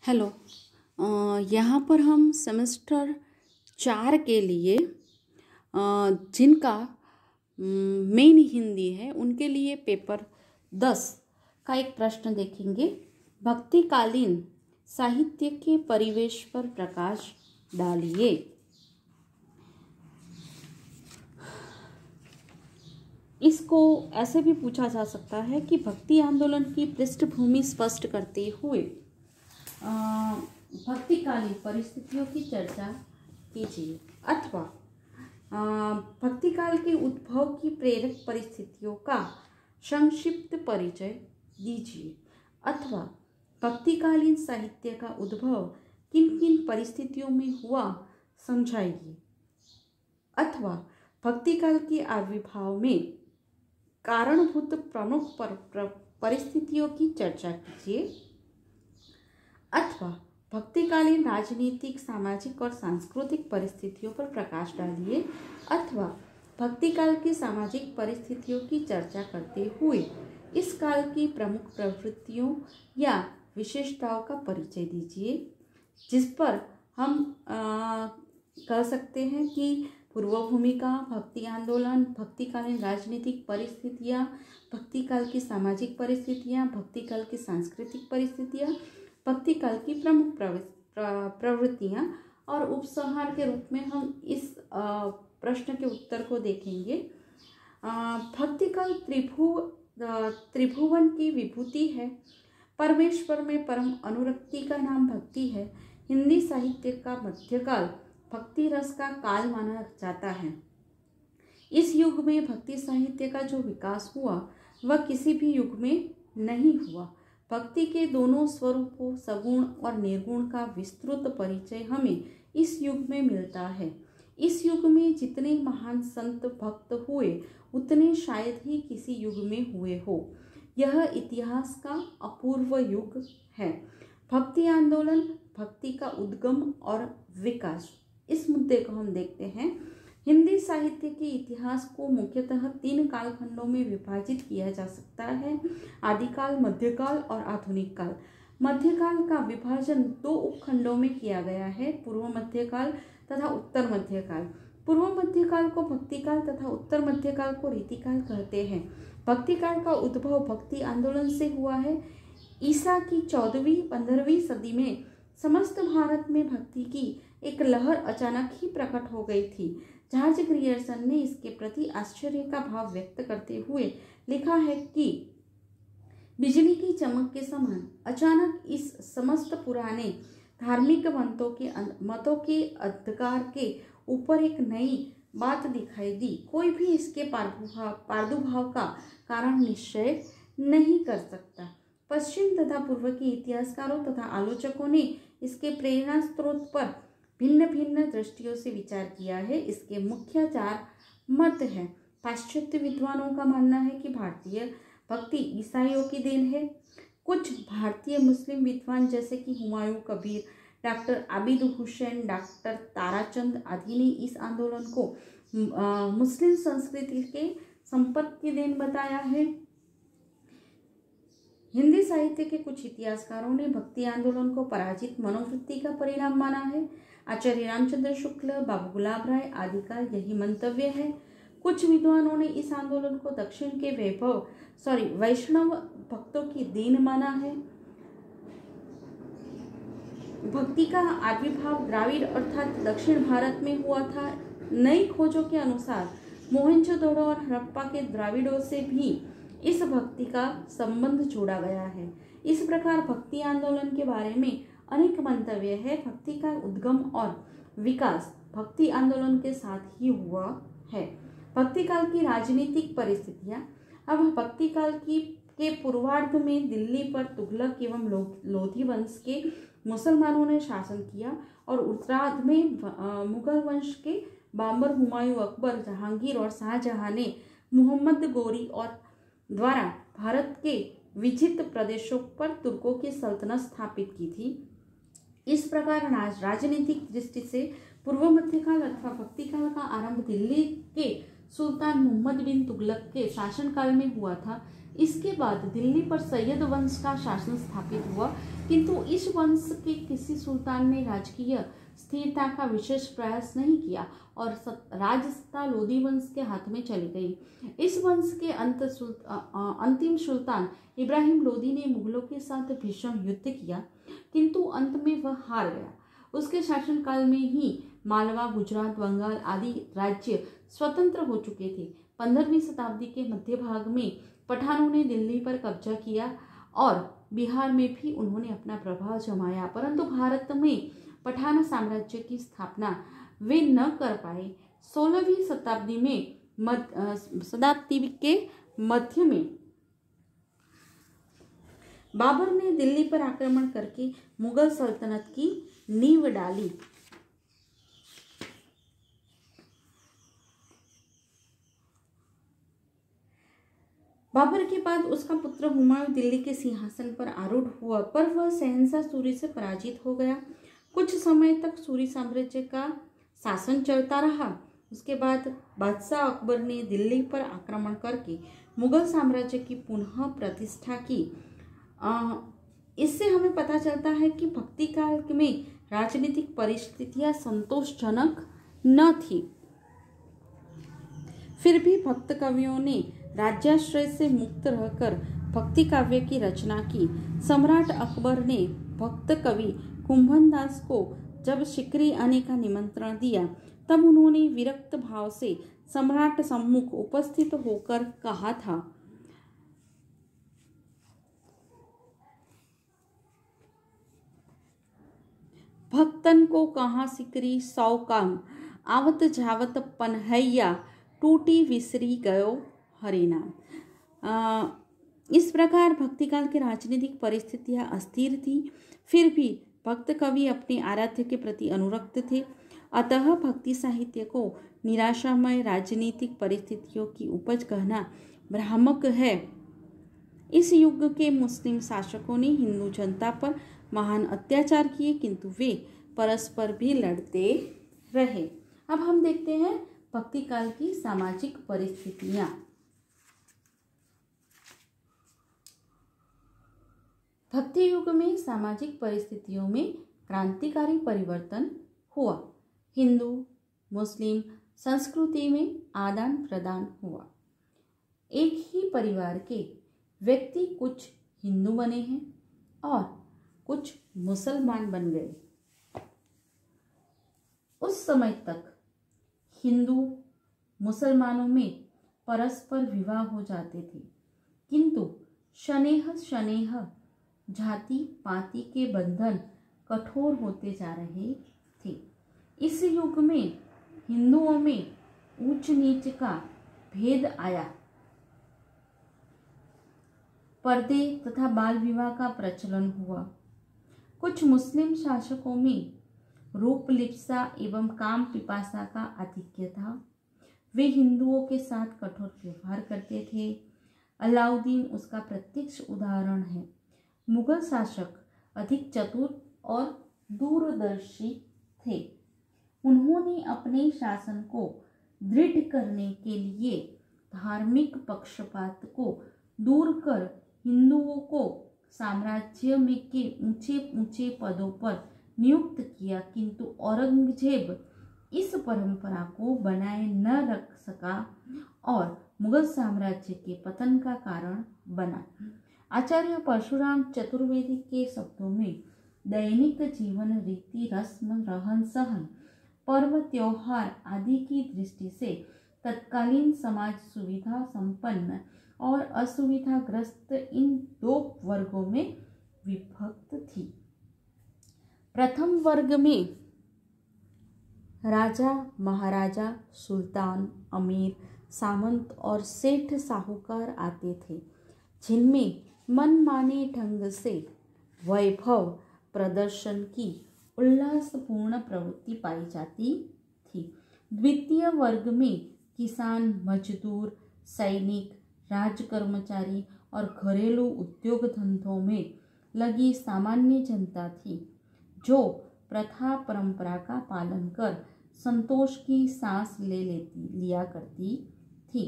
Hello. यहाँ पर हम सेमेस्टर 4 के लिए जिनका मेन हिंदी है उनके लिए पेपर 10 का एक प्रश्न देखेंगे। भक्तिकालीन साहित्य के परिवेश पर प्रकाश डालिए। इसको ऐसे भी पूछा जा सकता है कि भक्ति आंदोलन की पृष्ठभूमि स्पष्ट करते हुए भक्तिकालीन परिस्थितियों की चर्चा कीजिए, अथवा भक्तिकाल के उद्भव की प्रेरक परिस्थितियों का संक्षिप्त परिचय दीजिए, अथवा भक्तिकालीन साहित्य का उद्भव किन किन परिस्थितियों में हुआ समझाइए, अथवा भक्तिकाल के आविर्भाव में कारणभूत प्रमुख परिस्थितियों की चर्चा कीजिए, अथवा भक्तिकालीन राजनीतिक, सामाजिक और सांस्कृतिक परिस्थितियों पर प्रकाश डालिए, अथवा भक्तिकाल की सामाजिक परिस्थितियों की चर्चा करते हुए इस काल की प्रमुख प्रवृत्तियों या विशेषताओं का परिचय दीजिए, जिस पर हम कह सकते हैं कि पूर्व भूमिका, भक्ति आंदोलन, भक्तिकालीन राजनीतिक परिस्थितियाँ, भक्तिकाल की सामाजिक परिस्थितियाँ, भक्तिकाल की सांस्कृतिक परिस्थितियाँ, भक्तिकाल की प्रमुख प्रवृत्तियाँ, और उपसंहार के रूप में हम इस प्रश्न के उत्तर को देखेंगे। भक्तिकाल त्रिभुवन की विभूति है। परमेश्वर में परम अनुरक्ति का नाम भक्ति है। हिंदी साहित्य का मध्यकाल भक्ति रस का काल माना जाता है। इस युग में भक्ति साहित्य का जो विकास हुआ वह किसी भी युग में नहीं हुआ। भक्ति के दोनों स्वरूपों, सगुण और निर्गुण का विस्तृत परिचय हमें इस युग में मिलता है। इस युग में जितने महान संत भक्त हुए उतने शायद ही किसी युग में हुए हो। यह इतिहास का अपूर्व युग है। भक्ति आंदोलन, भक्ति का उद्गम और विकास, इस मुद्दे को हम देखते हैं। हिंदी साहित्य के इतिहास को मुख्यतः 3 कालखंडों में विभाजित किया जा सकता है: आदिकाल, मध्यकाल और आधुनिक काल। मध्यकाल का विभाजन 2 उपखंडों में किया गया है: पूर्व मध्यकाल तथा उत्तर मध्यकाल। पूर्व मध्यकाल को भक्तिकाल तथा उत्तर मध्यकाल को रीतिकाल कहते हैं। भक्तिकाल का उद्भव भक्ति आंदोलन से हुआ है। ईसा की 14वीं-15वीं सदी में समस्त भारत में भक्ति की एक लहर अचानक ही प्रकट हो गई थी। जॉर्ज ग्रियर्सन ने इसके प्रति आश्चर्य का भाव व्यक्त करते हुए लिखा है कि बिजली की चमक के समान अचानक इस समस्त पुराने धार्मिक मतों के अंधकार के ऊपर एक नई बात दिखाई दी। कोई भी इसके प्रादुर्भाव का कारण निश्चय नहीं कर सकता। पश्चिम तथा पूर्व के इतिहासकारों तथा आलोचकों ने इसके प्रेरणा स्रोत पर भिन्न भिन्न दृष्टियों से विचार किया है। इसके मुख्य 4 मत हैं। पाश्चात्य विद्वानों का मानना है कि भारतीय भक्ति ईसाइयों की देन है। कुछ भारतीय मुस्लिम विद्वान जैसे कि हुमायूं कबीर, डॉक्टर आबिद हुसैन, डॉक्टर ताराचंद आदि ने इस आंदोलन को मुस्लिम संस्कृति के संपर्क की देन बताया है। हिंदी साहित्य के कुछ इतिहासकारों ने भक्ति आंदोलन को पराजित मनोवृत्ति का परिणाम माना है। आचार्य रामचंद्र शुक्ल, बाबू गुलाब राय आदि का यही मंतव्य है। कुछ विद्वानों ने इस आंदोलन को दक्षिण के वैष्णव भक्तों की देन माना है। भक्ति का आविर्भाव द्राविड़ अर्थात दक्षिण भारत में हुआ था। नई खोजों के अनुसार मोहनजोदड़ो और हड़प्पा के द्राविड़ों से भी इस भक्ति का संबंध जोड़ा गया है। इस प्रकार भक्ति आंदोलन के बारे में अनेक मंतव्य है। भक्ति का उद्गम और विकास भक्ति आंदोलन के साथ ही हुआ है। भक्ति काल की राजनीतिक परिस्थितियां। अब भक्ति काल के पूर्वार्ध में दिल्ली पर तुगलक एवं लोधी वंश के मुसलमानों ने शासन किया और उत्तरार्ध में मुगल वंश के बाबर, हुमायूं, अकबर, जहांगीर और शाहजहां ने मोहम्मद गोरी और द्वारा भारत के विजित प्रदेशों पर तुर्कों की सल्तनत स्थापित की थी। इस प्रकार राजनीतिक दृष्टि से पूर्व मध्यकाल अथवा भक्तिकाल का आरंभ दिल्ली के सुल्तान मोहम्मद बिन तुगलक के शासनकाल में हुआ था। इसके बाद दिल्ली पर सैयद वंश का शासन स्थापित हुआ, किंतु इस वंश के किसी सुल्तान ने राजकीय स्थिरता का विशेष प्रयास नहीं किया और राजसत्ता लोदी वंश के हाथ में चली गई। इस वंश के अंतिम सुल्तान इब्राहिम लोदी ने मुगलों के साथ भीषण युद्ध किया, किंतु अंत में वह हार गया। उसके शासनकाल में ही मालवा, गुजरात, बंगाल आदि राज्य स्वतंत्र हो चुके थे। 15वीं शताब्दी के मध्य भाग में पठानों ने दिल्ली पर कब्जा किया और बिहार में भी उन्होंने अपना प्रभाव जमाया, परंतु भारत में पठान साम्राज्य की स्थापना वे न कर पाए। 16वीं शताब्दी के मध्य में बाबर ने दिल्ली पर आक्रमण करके मुगल सल्तनत की नींव डाली। बाबर के बाद उसका पुत्र हुमायूं दिल्ली के सिंहासन पर आरूढ़ हुआ, पर वह शहंशाह सूरी से पराजित हो गया। कुछ समय तक सूरी साम्राज्य का शासन चलता रहा। उसके बाद बादशाह अकबर ने दिल्ली पर आक्रमण करके मुगल साम्राज्य की पुनः प्रतिष्ठा की। इससे हमें पता चलता है कि भक्ति काल में राजनीतिक परिस्थितियां संतोषजनक न थी। फिर भी भक्त कवियों ने राज्याश्रय से मुक्त रहकर भक्ति काव्य की रचना की। सम्राट अकबर ने भक्त कवि कुंभनदास को जब शिकरी आने का निमंत्रण दिया, तब उन्होंने विरक्त भाव से सम्राट सम्मुख उपस्थित होकर कहा था, भक्तन को कहाँ सिकरी सौ काम, आवत जावत पनहैया, टूटी विसरी गयो हरिनाम। इस प्रकार भक्तिकाल की राजनीतिक परिस्थितियां अस्थिर थी, फिर भी भक्त कवि अपने आराध्य के प्रति अनुरक्त थे। अतः भक्ति साहित्य को निराशामय राजनीतिक परिस्थितियों की उपज कहना भ्रामक है। इस युग के मुस्लिम शासकों ने हिंदू जनता पर महान अत्याचार किए, किंतु वे परस्पर भी लड़ते रहे। अब हम देखते हैं भक्ति काल की सामाजिक परिस्थितियां। भक्ति युग में सामाजिक परिस्थितियों में क्रांतिकारी परिवर्तन हुआ। हिंदू मुस्लिम संस्कृति में आदान प्रदान हुआ। एक ही परिवार के व्यक्ति कुछ हिंदू बने हैं और कुछ मुसलमान बन गए। उस समय तक हिंदू मुसलमानों में परस्पर विवाह हो जाते थे, किंतु शनेह शनेह जाति पाति के बंधन कठोर होते जा रहे थे। इस युग में हिंदुओं में ऊंच नीच का भेद आया। पर्दे तथा बाल विवाह का प्रचलन हुआ। कुछ मुस्लिम शासकों में रूप लिप्सा एवं काम पिपासा का आधिक्य था। वे हिंदुओं के साथ कठोर व्यवहार करते थे। अलाउद्दीन उसका प्रत्यक्ष उदाहरण है। मुगल शासक अधिक चतुर और दूरदर्शी थे। उन्होंने अपने शासन को दृढ़ करने के लिए धार्मिक पक्षपात को दूर कर हिंदुओं को साम्राज्य में के ऊंचे ऊंचे पदों पर नियुक्त किया, किंतु औरंगजेब इस परंपरा को बनाए न रख सका और मुगल साम्राज्य के पतन का कारण बना। आचार्य परशुराम चतुर्वेदी के शब्दों में दैनिक जीवन रीति रस्म रहन सहन पर्व त्योहार आदि की दृष्टि से तत्कालीन समाज सुविधा संपन्न और असुविधाग्रस्त इन दो वर्गों में विभक्त थी। प्रथम वर्ग में राजा महाराजा सुल्तान अमीर सामंत और सेठ साहूकार आते थे, जिनमें मनमाने ढंग से वैभव प्रदर्शन की उल्लासपूर्ण प्रवृत्ति पाई जाती थी। द्वितीय वर्ग में किसान मजदूर सैनिक राजकर्मचारी और घरेलू उद्योग धंधों में लगी सामान्य जनता थी, जो प्रथा परंपरा का पालन कर संतोष की सांस लिया करती थी।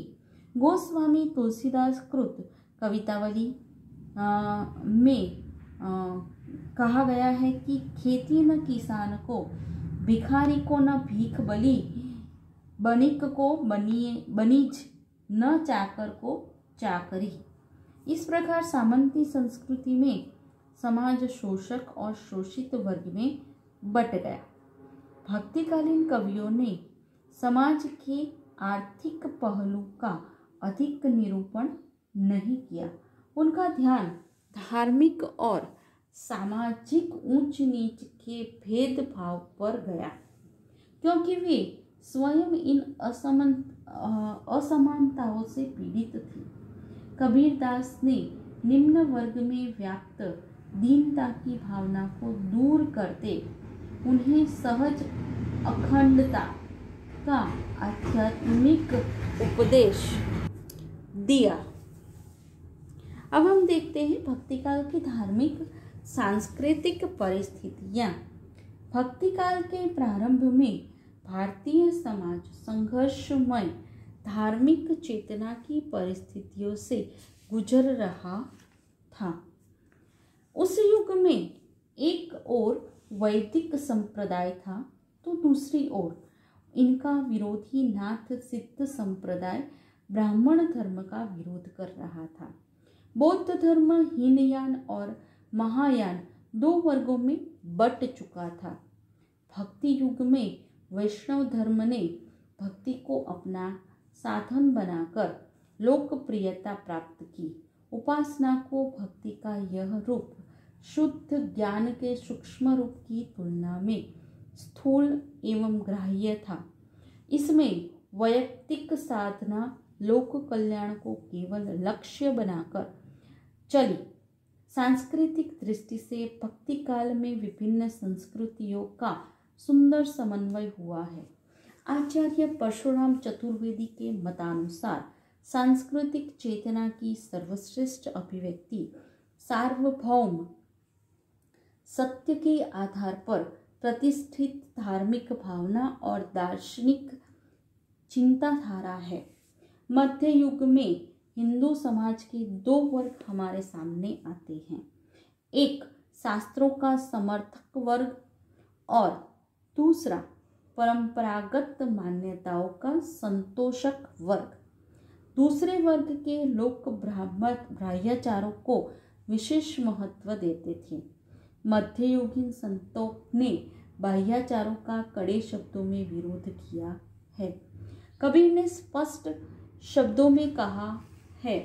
गोस्वामी तुलसीदास कृत कवितावली में कहा गया है कि खेती न किसान को, भिखारी को न भीख बली, बनिक को बनीज, न चाकर को चाकरी। इस प्रकार सामंती संस्कृति में समाज शोषक और शोषित वर्ग में बट गया। भक्तिकालीन कवियों ने समाज के आर्थिक पहलू का अधिक निरूपण नहीं किया। उनका ध्यान धार्मिक और सामाजिक ऊंच नीच के भेदभाव पर गया, क्योंकि वे स्वयं इन असमानताओं से पीड़ित थे। कबीरदास ने निम्न वर्ग में व्याप्त दीनता की भावना को दूर करते उन्हें सहज अखंडता का आध्यात्मिक उपदेश दिया। अब हम देखते हैं भक्तिकाल की धार्मिक सांस्कृतिक परिस्थितियां। भक्तिकाल के प्रारंभ में भारतीय समाज संघर्षमय धार्मिक चेतना की परिस्थितियों से गुजर रहा था। उस युग में एक ओर वैदिक संप्रदाय था तो दूसरी ओर इनका विरोधी नाथ सिद्ध संप्रदाय ब्राह्मण धर्म का विरोध कर रहा था। बौद्ध धर्म हीनयान और महायान दो वर्गों में बट चुका था। भक्ति युग में वैष्णव धर्म ने भक्ति को अपना साधन बनाकर लोकप्रियता प्राप्त की। उपासना को भक्ति का यह रूप शुद्ध ज्ञान के सूक्ष्म रूप की तुलना में स्थूल एवं ग्राह्य था। इसमें वैयक्तिक साधना लोक कल्याण को केवल लक्ष्य बनाकर चली। सांस्कृतिक दृष्टि से भक्ति काल में विभिन्न संस्कृतियों का सुंदर समन्वय हुआ है। आचार्य परशुराम चतुर्वेदी के मतानुसार सांस्कृतिक चेतना की सर्वश्रेष्ठ अभिव्यक्ति सार्वभौम सत्य के आधार पर प्रतिष्ठित धार्मिक भावना और दार्शनिक चिंताधारा है। मध्य युग में हिंदू समाज के दो वर्ग हमारे सामने आते हैं, एक शास्त्रों का समर्थक वर्ग और दूसरा परंपरागत मान्यताओं का संतोषक वर्ग। दूसरे वर्ग के लोग ब्राह्मचारों को विशेष महत्व देते थे। मध्ययुगीन संतों ने बाह्याचारों का कड़े शब्दों में विरोध किया है। कबीर ने स्पष्ट शब्दों में कहा है,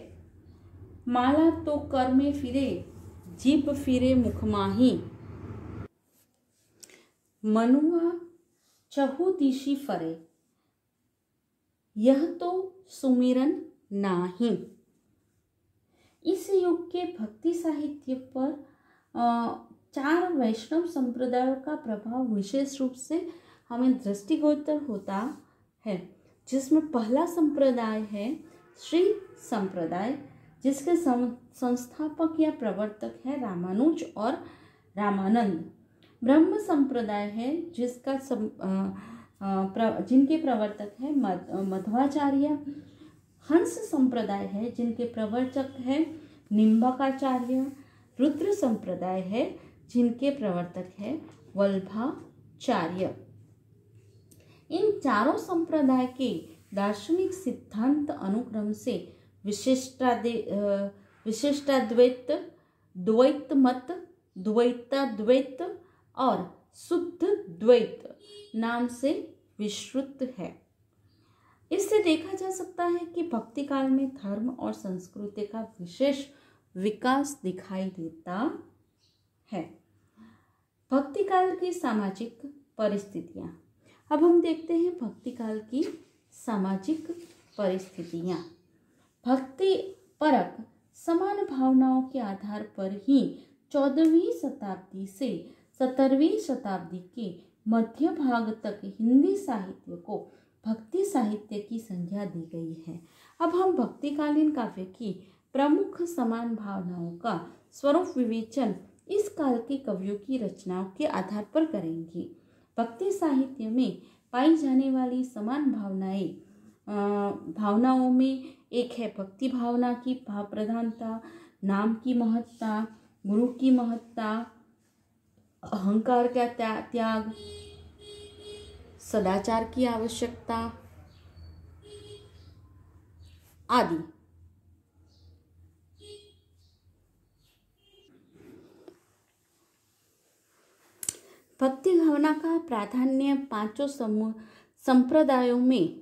माला तो कर में फिरे, जीभ फिरे मुख माही, मनुआ चहु दिशि फरे, यह तो सुमिरन नाही। इस युग के भक्ति साहित्य पर चार वैष्णव संप्रदायों का प्रभाव विशेष रूप से हमें दृष्टिगोचर होता है, जिसमें पहला संप्रदाय है श्री संप्रदाय, जिसके संस्थापक या प्रवर्तक है रामानुज और रामानंद। ब्रह्म संप्रदाय है जिनके प्रवर्तक है मध्वाचार्य। हंस संप्रदाय है जिनके प्रवर्तक है निम्बकाचार्य। रुद्र संप्रदाय है जिनके प्रवर्तक है वल्भाचार्य। इन चारों संप्रदाय के दार्शनिक सिद्धांत अनुक्रम से विशिष्टाद्वैत, द्वैत मत, द्वैताद्वैत और शुद्ध द्वैत नाम से विस्तृत है। इससे देखा जा सकता है कि भक्ति काल में धर्म और संस्कृति का विशेष विकास दिखाई देता है। भक्ति काल की सामाजिक परिस्थितियां। अब हम देखते हैं भक्ति काल की सामाजिक परिस्थितियां। भक्ति परक समान भावनाओं के आधार पर ही 14वीं शताब्दी से 17वीं शताब्दी के मध्य भाग तक हिंदी साहित्य को भक्ति साहित्य की संज्ञा दी गई है। अब हम भक्तिकालीन काव्य की प्रमुख समान भावनाओं का स्वरूप विवेचन इस काल के कवियों की रचनाओं के आधार पर करेंगे। भक्ति साहित्य में पाई जाने वाली समान भावनाओं में एक है भक्ति भावना की भाव प्रधानता, नाम की महत्ता, गुरु की महत्ता, अहंकार का त्याग, सदाचार की आवश्यकता आदि। भक्ति भावना का प्राधान्य पांचों संप्रदायों में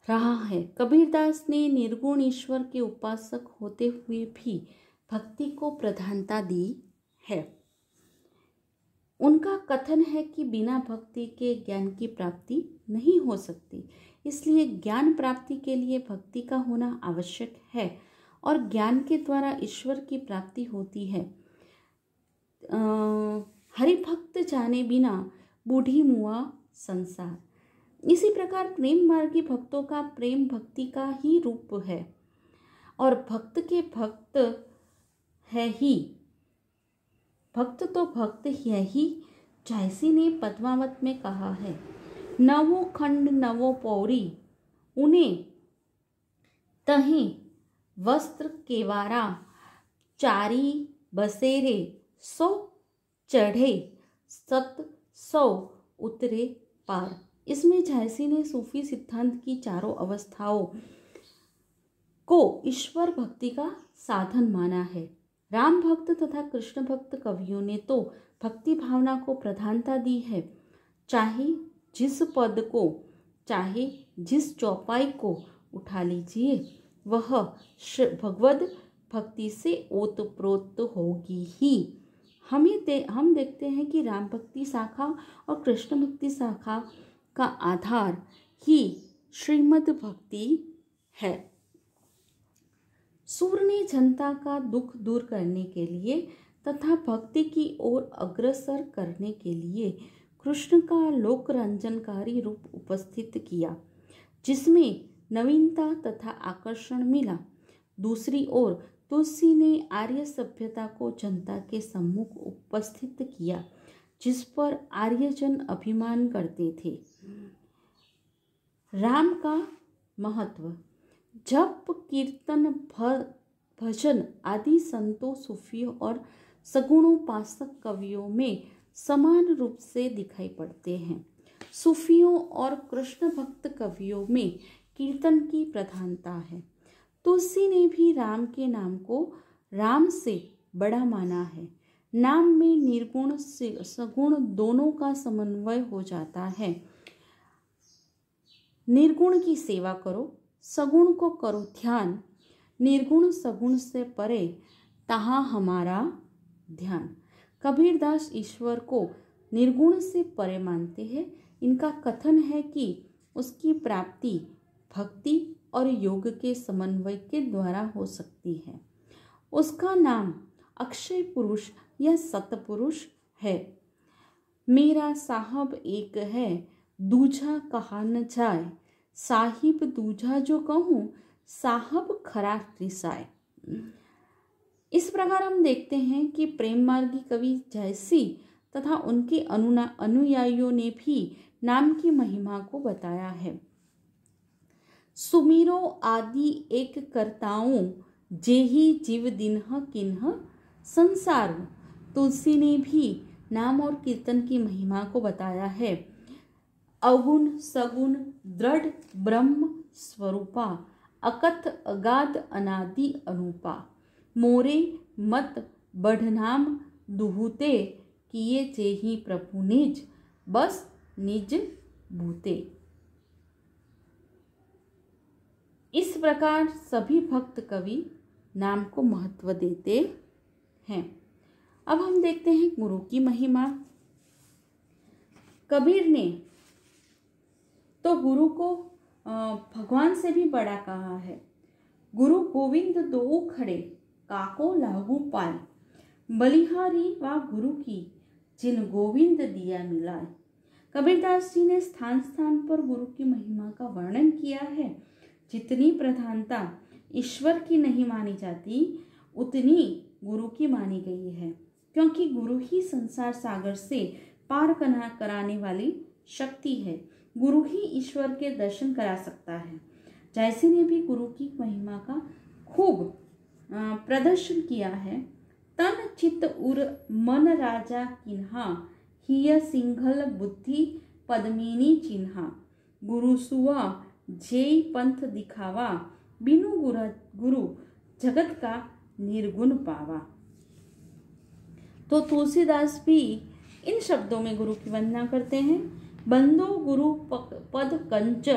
रहा है। कबीरदास ने निर्गुण ईश्वर के उपासक होते हुए भी भक्ति को प्रधानता दी है। उनका कथन है कि बिना भक्ति के ज्ञान की प्राप्ति नहीं हो सकती, इसलिए ज्ञान प्राप्ति के लिए भक्ति का होना आवश्यक है और ज्ञान के द्वारा ईश्वर की प्राप्ति होती है। हरिभक्त जाने बिना बूढ़ी मुआ संसार। इसी प्रकार प्रेम मार्गी भक्तों का प्रेम भक्ति का ही रूप है और भक्त के भक्त है ही। भक्त तो भक्त है ही, झांसी ने पद्मावत में कहा है। नवो खंड नवो पौरी, उन्हें तहीं वस्त्र केवारा, चारी बसेरे सो चढ़े, सत सौ उतरे पार। इसमें झांसी ने सूफी सिद्धांत की चारों अवस्थाओं को ईश्वर भक्ति का साधन माना है। राम भक्त तथा कृष्ण भक्त कवियों ने तो भक्ति भावना को प्रधानता दी है। चाहे जिस पद को, चाहे जिस चौपाई को उठा लीजिए, वह भगवद भक्ति से ओतप्रोत होगी ही। हम देखते हैं कि राम भक्ति शाखा और कृष्ण भक्ति शाखा का आधार ही श्रीमद् भक्ति है। सूर ने जनता का दुख दूर करने के लिए तथा भक्ति की ओर अग्रसर करने के लिए कृष्ण का लोकरंजनकारी रूप उपस्थित किया, जिसमें नवीनता तथा आकर्षण मिला। दूसरी ओर तुलसी ने आर्य सभ्यता को जनता के सम्मुख उपस्थित किया, जिस पर आर्यजन अभिमान करते थे। राम का महत्व। जप, कीर्तन, भजन आदि संतों, सूफियों और सगुणोपासक कवियों में समान रूप से दिखाई पड़ते हैं। सूफियों और कृष्ण भक्त कवियों में कीर्तन की प्रधानता है। तुलसी ने भी राम के नाम को राम से बड़ा माना है। नाम में निर्गुण से सगुण दोनों का समन्वय हो जाता है। निर्गुण की सेवा करो, सगुण को करो ध्यान, निर्गुण सगुण से परे तहाँ हमारा ध्यान। कबीरदास ईश्वर को निर्गुण से परे मानते हैं। इनका कथन है कि उसकी प्राप्ति भक्ति और योग के समन्वय के द्वारा हो सकती है। उसका नाम अक्षय पुरुष या सतपुरुष है। मेरा साहब एक है, दूजा कहा न जाए, साहिब दूजा जो कहूँ, साहब खरा रिसाए। इस प्रकार हम देखते हैं कि प्रेम मार्गी कवि झांसी तथा उनके अनुयायियों ने भी नाम की महिमा को बताया है। सुमिरो आदि एक करताऊं, जेहि जीव दिन्ह किन्ह संसार। तुलसी ने भी नाम और कीर्तन की महिमा को बताया है। अगुण सगुण दृढ़ ब्रह्म स्वरूपा, अकथ अगाध अनादि अनूपा। मोरे मत बढ़नाम दुहूते, किए जेहि प्रभु निज, बस निज भूते। इस प्रकार सभी भक्त कवि नाम को महत्व देते हैं। अब हम देखते हैं गुरु की महिमा। कबीर ने तो गुरु को भगवान से भी बड़ा कहा है। गुरु गोविंद दो खड़े, काको लागू पाए, बलिहारी व गुरु की, जिन गोविंद दिया मिलाए। कबीरदास जी ने स्थान स्थान पर गुरु की महिमा का वर्णन किया है। जितनी प्रधानता ईश्वर की नहीं मानी जाती, उतनी गुरु की मानी गई है, क्योंकि गुरु ही संसार सागर से पार कराने वाली शक्ति है। गुरु ही ईश्वर के दर्शन करा सकता है। जायसी ने भी गुरु की महिमा का खूब प्रदर्शन किया है। तन चित उर मन राजा किन्हा, हिय सिंघल बुद्धि पद्मिनी चिन्हा, गुरु सुआ जेई पंथ दिखावा, बिनु गुरु जगत का निर्गुण पावा। तो तुलसीदास भी इन शब्दों में गुरु की वंदना करते हैं। बंदो गुरु पद कंच,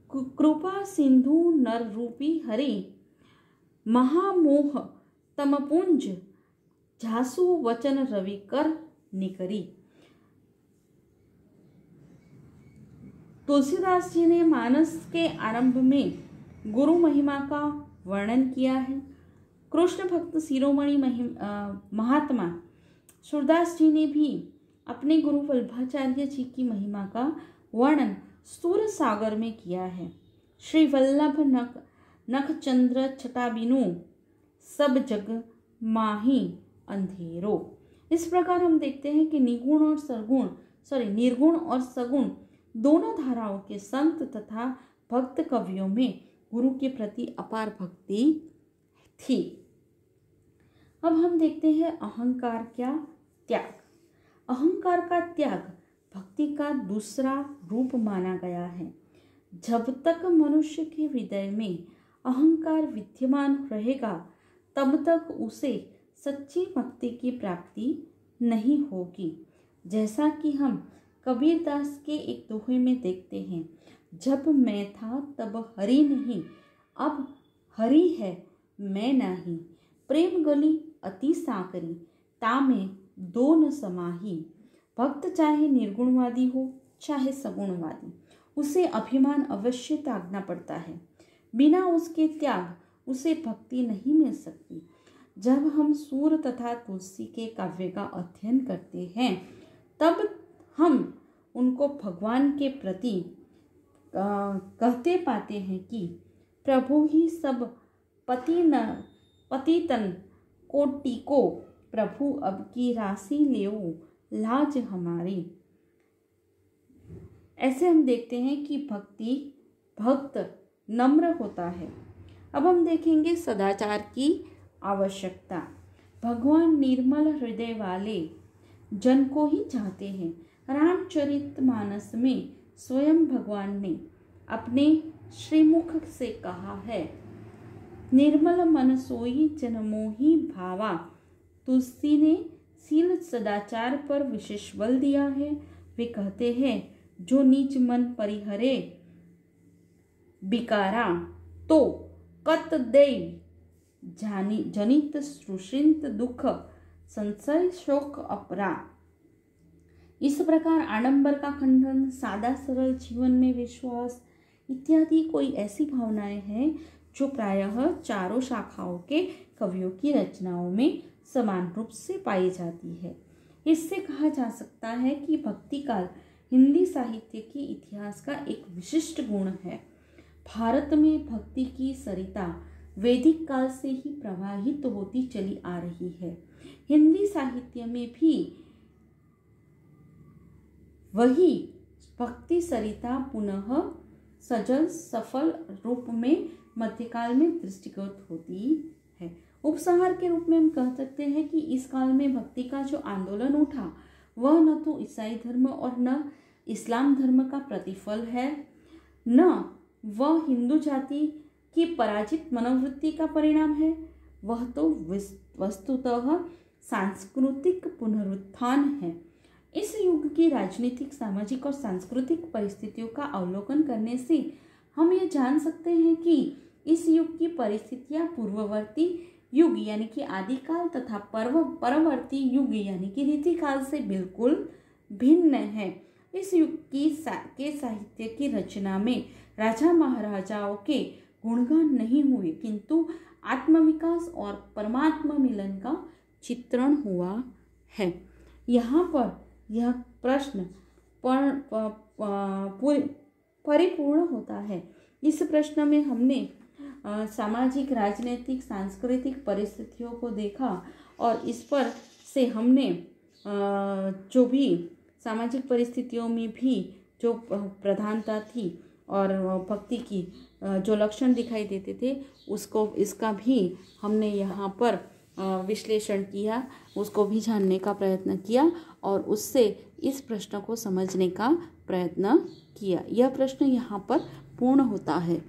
कृपा सिंधु नर रूपी हरि, महामोह तमपुंज, झासु वचन रवि कर निकरी। तुलसीदास जी ने मानस के आरंभ में गुरु महिमा का वर्णन किया है। कृष्ण भक्त शिरोमणि महात्मा सूरदास जी ने भी अपने गुरु वल्लभाचार्य जी की महिमा का वर्णन सूर सागर में किया है। श्री वल्लभ नख चंद्र छटा बिनु, सब जग माही अंधेरो। इस प्रकार हम देखते हैं कि निर्गुण और सगुण दोनों धाराओं के संत तथा भक्त कवियों में गुरु के प्रति अपार भक्ति थी। अब हम देखते हैं अहंकार क्या त्याग। अहंकार का त्याग भक्ति का दूसरा रूप माना गया है। जब तक मनुष्य के हृदय में अहंकार विद्यमान रहेगा तब तक उसे सच्ची भक्ति की प्राप्ति नहीं होगी। जैसा कि हम कबीरदास के एक दोहे में देखते हैं, जब मैं था तब हरि नहीं, अब हरि है मैं नाही, प्रेम गली अति साकरी, तामे दो न समाही। भक्त चाहे निर्गुणवादी हो चाहे सगुणवादी, उसे अभिमान अवश्य त्यागना पड़ता है। बिना उसके त्याग उसे भक्ति नहीं मिल सकती। जब हम सूर तथा तुलसी के काव्य का अध्ययन करते हैं तब हम उनको भगवान के प्रति कहते पाते हैं कि प्रभु ही सब पतितन को टीको, प्रभु अब की राशि लेओ लाज हमारी। ऐसे हम देखते हैं कि भक्त नम्र होता है। अब हम देखेंगे सदाचार की आवश्यकता। भगवान निर्मल हृदय वाले जन को ही चाहते हैं। रामचरितमानस में स्वयं भगवान ने अपने श्रीमुख से कहा है, निर्मल मन सोई जन मोहि भावा। तुलसी ने शील सदाचार पर विशेष बल दिया है। वे कहते हैं, जो नीच मन परिहरे बिकारा, तो कत देव जनित सुश्रिंत दुख, संशय शोक अपरा। इस प्रकार आडंबर का खंडन, सादा सरल जीवन में विश्वास इत्यादि कोई ऐसी भावनाएं हैं जो प्रायः चारों शाखाओं के कवियों की रचनाओं में समान रूप से पाई जाती है। इससे कहा जा सकता है कि भक्ति काल हिंदी साहित्य के इतिहास का एक विशिष्ट गुण है। भारत में भक्ति की सरिता वैदिक काल से ही प्रवाहित होती चली आ रही है। हिंदी साहित्य में भी वही भक्ति सरिता पुनः सजल सफल रूप में मध्यकाल में दृष्टिगत होती है। उपसंहार के रूप में हम कह सकते हैं कि इस काल में भक्ति का जो आंदोलन उठा वह न तो ईसाई धर्म और न इस्लाम धर्म का प्रतिफल है, न वह हिंदू जाति की पराजित मनोवृत्ति का परिणाम है। वह तो वस्तुतः सांस्कृतिक पुनरुत्थान है। इस युग की राजनीतिक, सामाजिक और सांस्कृतिक परिस्थितियों का अवलोकन करने से हम ये जान सकते हैं कि इस युग की परिस्थितियां पूर्ववर्ती युग यानी कि आदिकाल तथा परवर्ती युग यानी कि रीतिकाल से बिल्कुल भिन्न है। इस युग के साहित्य की रचना में राजा महाराजाओं के गुणगान नहीं हुए, किंतु आत्मविकास और परमात्मा मिलन का चित्रण हुआ है। यहाँ पर यह प्रश्न परिपूर्ण होता है। इस प्रश्न में हमने सामाजिक, राजनीतिक, सांस्कृतिक परिस्थितियों को देखा और इस पर से हमने जो भी सामाजिक परिस्थितियों में भी जो प्रधानता थी और भक्ति की जो लक्षण दिखाई देते थे उसको इसका भी हमने यहाँ पर विश्लेषण किया, उसको भी जानने का प्रयत्न किया और उससे इस प्रश्न को समझने का प्रयत्न किया। यह प्रश्न यहाँ पर पूर्ण होता है।